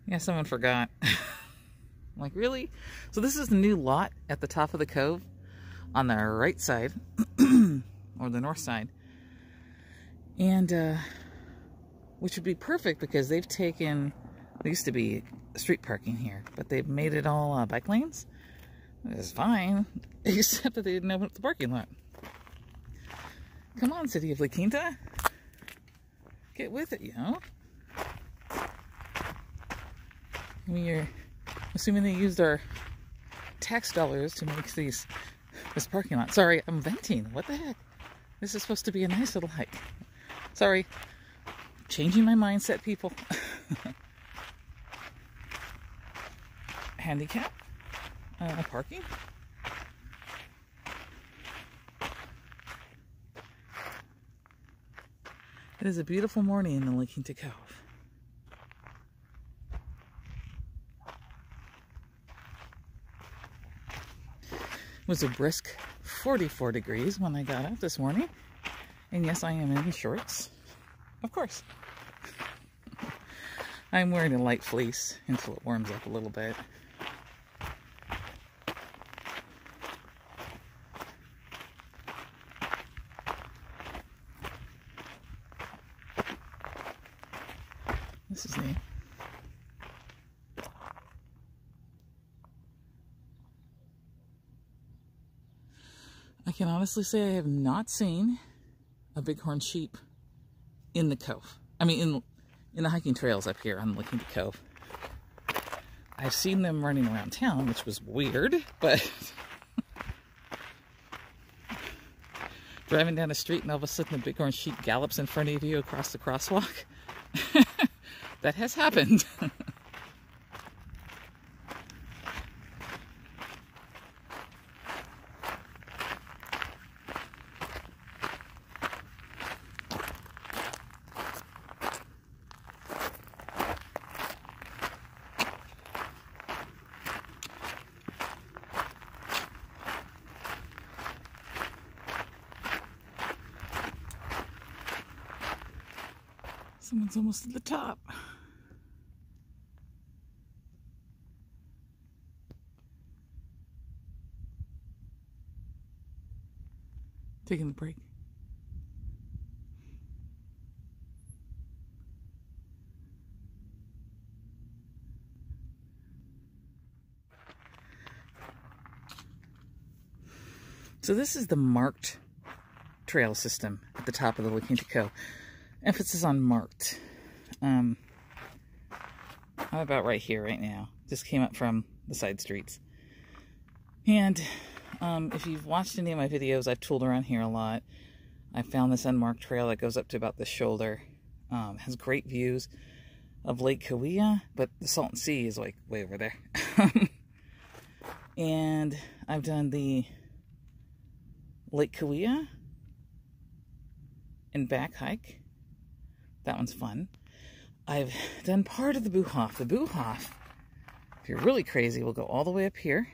Yeah, someone forgot. I'm like, really? So this is the new lot at the top of the cove on the right side, or the north side. And, which would be perfect because they've taken, there used to be street parking here, but they've made it all bike lanes. It's fine, except that they didn't open up the parking lot. Come on, City of La Quinta. Get with it, you know? I mean, you're assuming they used our tax dollars to make this parking lot. Sorry, I'm venting. What the heck? This is supposed to be a nice little hike. Sorry. Changing my mindset, people. Handicap? Parking? It is a beautiful morning in the Quinta Cove. It was a brisk 44 degrees when I got up this morning. And yes, I am in shorts. Of course. I'm wearing a light fleece until it warms up a little bit. This is neat. I can honestly say I have not seen a bighorn sheep in the cove. I mean, in the hiking trails up here on the Quinta Cove. I've seen them running around town, which was weird, but driving down the street and all of a sudden a bighorn sheep gallops in front of you across the crosswalk. That has happened. Someone's almost at the top. Taking the break. So this is the marked trail system at the top of the Quinta Cove. Emphasis on marked. I'm about right here right now. Just came up from the side streets. And if you've watched any of my videos, I've tooled around here a lot. I found this unmarked trail that goes up to about the shoulder. Has great views of Lake Kauai, but the Salton Sea is like way over there. And I've done the Lake Kauai and back hike. That one's fun. I've done part of the Buhoff. The Buhoff, if you're really crazy, will go all the way up here,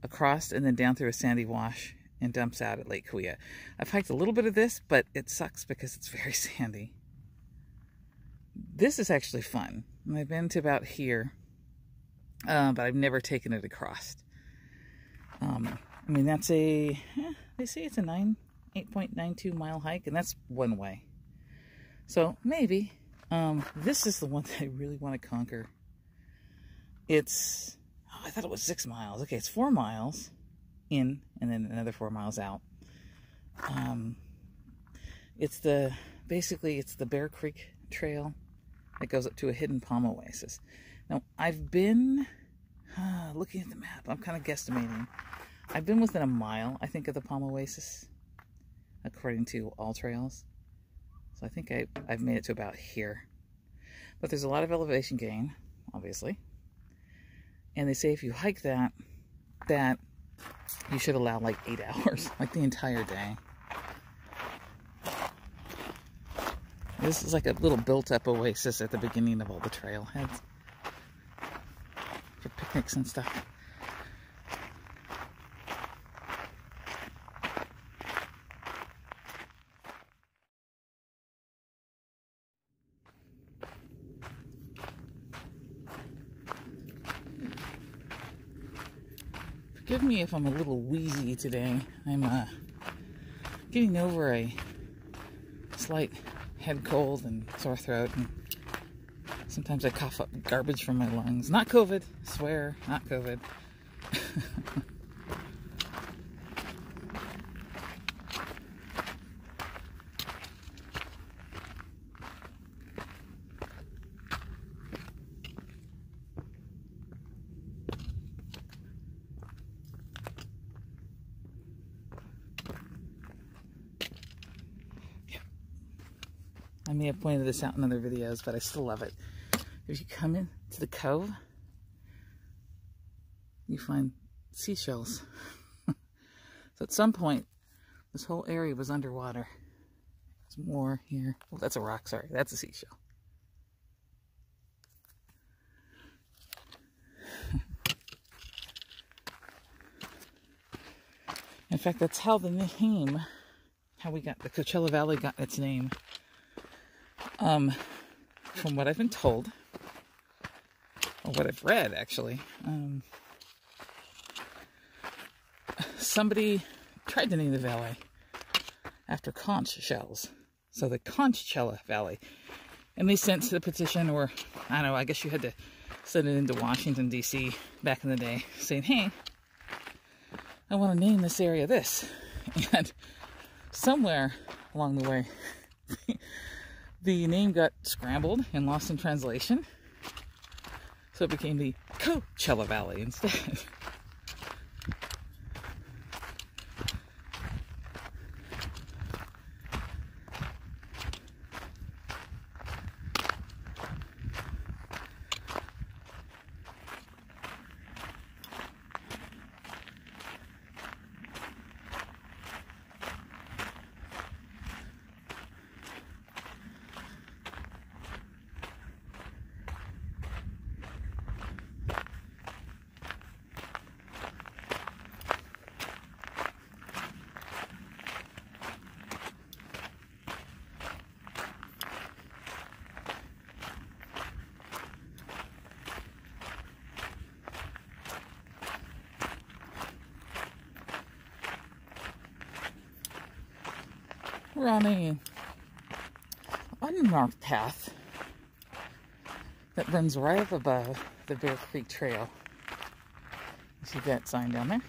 across, and then down through a sandy wash and dumps out at Lake Kauai. I've hiked a little bit of this, but it sucks because it's very sandy. This is actually fun. I've been to about here, but I've never taken it across. I mean, that's they say it's a 8.92 mile hike, and that's one way. So maybe this is the one that I really want to conquer. It's, oh, I thought it was 6 miles. Okay, it's 4 miles in and then another 4 miles out. Basically it's the Bear Creek Trail that goes up to a hidden palm oasis. Now I've been looking at the map. I'm kind of guesstimating. I've been within a mile, I think, of the palm oasis, according to All Trails. So I think I've made it to about here. But there's a lot of elevation gain, obviously. And they say if you hike that you should allow like 8 hours, like the entire day. This is like a little built-up oasis at the beginning of all the trailheads for picnics and stuff. Forgive me if I'm a little wheezy today. I'm getting over a slight head cold and sore throat, and sometimes I cough up garbage from my lungs. Not COVID, I swear, not COVID. I may have pointed this out in other videos, but I still love it. If you come into the cove, you find seashells. So at some point, this whole area was underwater. There's more here. Well, that's a rock, sorry. That's a seashell. In fact, that's how the name, how the Coachella Valley got its name. From what I've been told, or what I've read actually, somebody tried to name the valley after conch shells. So the Conchella Valley. And they sent the petition, or I don't know, I guess you had to send it into Washington, D.C. back in the day, saying, hey, I want to name this area this. And somewhere along the way, the name got scrambled and lost in translation. So it became the Coachella Valley instead. We're on a unmarked path that runs right up above the Bear Creek Trail. You see that sign down there?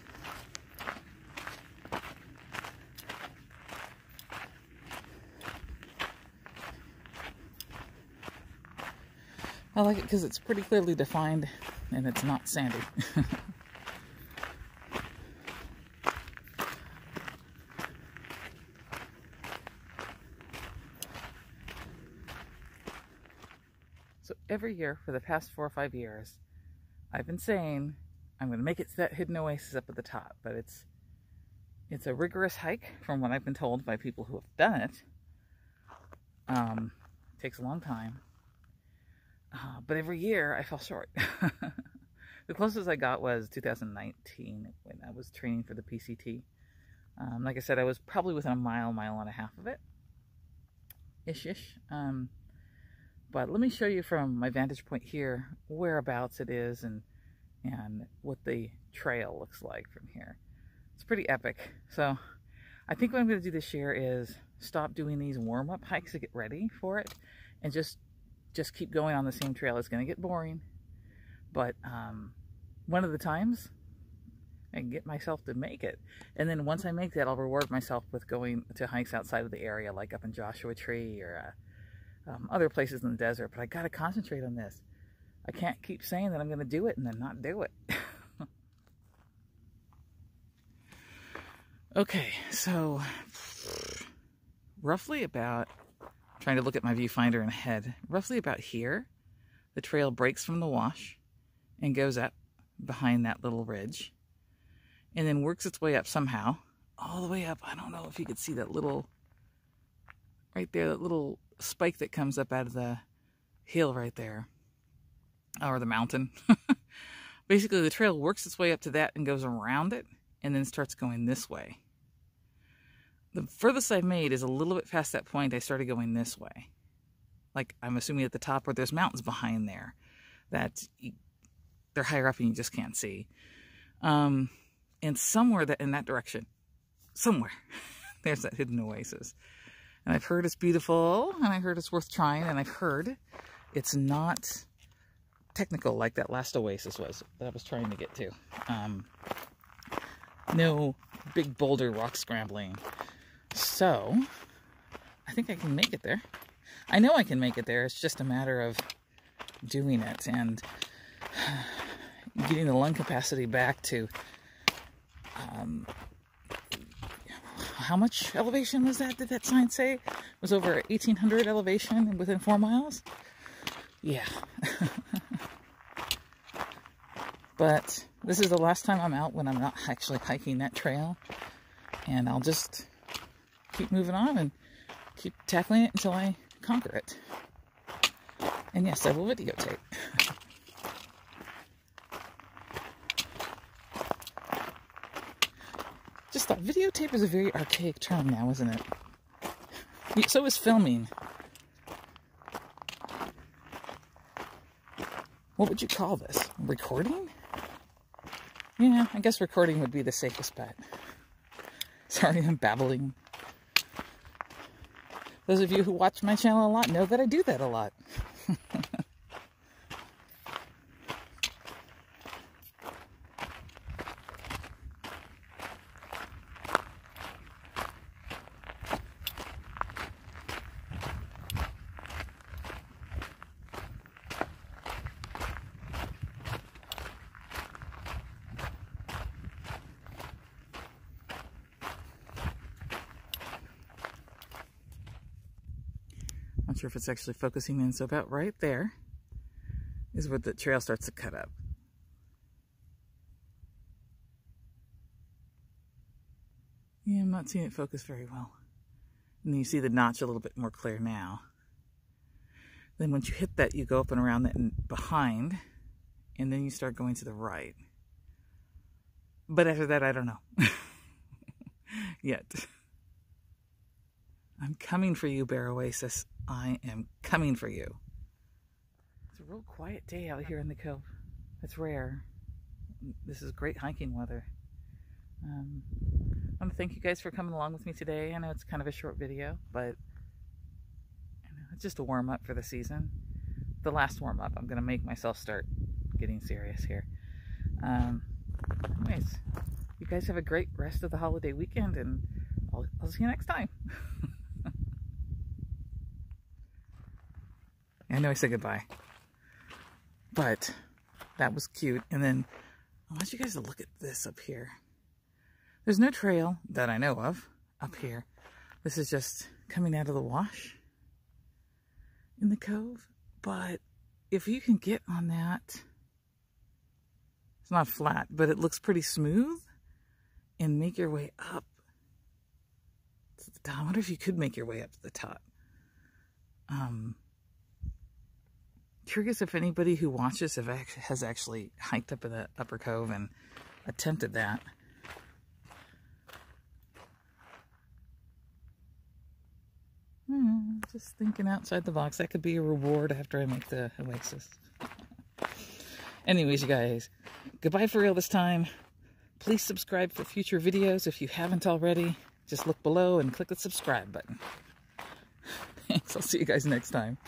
I like it because it's pretty clearly defined and it's not sandy. So every year for the past 4 or 5 years, I've been saying I'm going to make it to that Hidden Oasis up at the top, but it's a rigorous hike from what I've been told by people who have done it. It takes a long time, but every year I fell short. The closest I got was 2019 when I was training for the PCT. Like I said, I was probably within a mile and a half of it, ish. But let me show you from my vantage point here whereabouts it is and what the trail looks like from here. It's pretty epic. So I think what I'm going to do this year is stop doing these warm-up hikes to get ready for it and just keep going on the same trail. It's going to get boring, but one of the times I can get myself to make it. And then once I make that, I'll reward myself with going to hikes outside of the area, like up in Joshua Tree or other places in the desert. But I got to concentrate on this. I can't keep saying that I'm going to do it and then not do it. Okay, so roughly about, trying to look at my viewfinder in ahead, roughly about here, the trail breaks from the wash and goes up behind that little ridge and then works its way up somehow, all the way up. I don't know if you could see that little, right there, that little spike that comes up out of the hill right there, or the mountain. Basically, the trail works its way up to that and goes around it and then starts going this way. The furthest I've made is a little bit past that point. I started going this way. Like, I'm assuming at the top where there's mountains behind there that they're higher up and you just can't see. And somewhere in that direction, somewhere, there's that hidden oasis. And I've heard it's beautiful, and I've heard it's worth trying, and I've heard it's not technical like that last oasis was that I was trying to get to. No big boulder rock scrambling. So, I think I can make it there. I know I can make it there. It's just a matter of doing it and getting the lung capacity back to, how much elevation was that? Did that sign say? It was over 1,800 elevation within 4 miles? Yeah. But this is the last time I'm out when I'm not actually hiking that trail. And I'll just keep moving on and keep tackling it until I conquer it. And yes, I will videotape. Just thought videotape is a very archaic term now, isn't it? So is filming. What would you call this? Recording? Yeah, I guess recording would be the safest bet. Sorry, I'm babbling. Those of you who watch my channel a lot know that I do that a lot. Not sure if it's actually focusing in, so about right there is where the trail starts to cut up. Yeah, I'm not seeing it focus very well. And then you see the notch a little bit more clear now. Then once you hit that, you go up and around that and behind, and then you start going to the right. But after that, I don't know. Yet. I'm coming for you, Bear Oasis. I am coming for you. It's a real quiet day out here in the cove. It's rare. This is great hiking weather. I want to thank you guys for coming along with me today. I know it's kind of a short video, but it's just a warm-up for the season. The last warm-up. I'm going to make myself start getting serious here. Anyways, you guys have a great rest of the holiday weekend, and I'll see you next time. I know I said goodbye, but that was cute. And then I want you guys to look at this up here. There's no trail that I know of up here. This is just coming out of the wash in the cove. But if you can get on that, it's not flat, but it looks pretty smooth, and make your way up to the top. I wonder if you could make your way up to the top. Curious if anybody who watches has actually hiked up in the upper cove and attempted that. Just thinking outside the box. That could be a reward after I make the oasis. Anyways, you guys, goodbye for real this time. Please subscribe for future videos if you haven't already. Just look below and click the subscribe button. Thanks. I'll see you guys next time.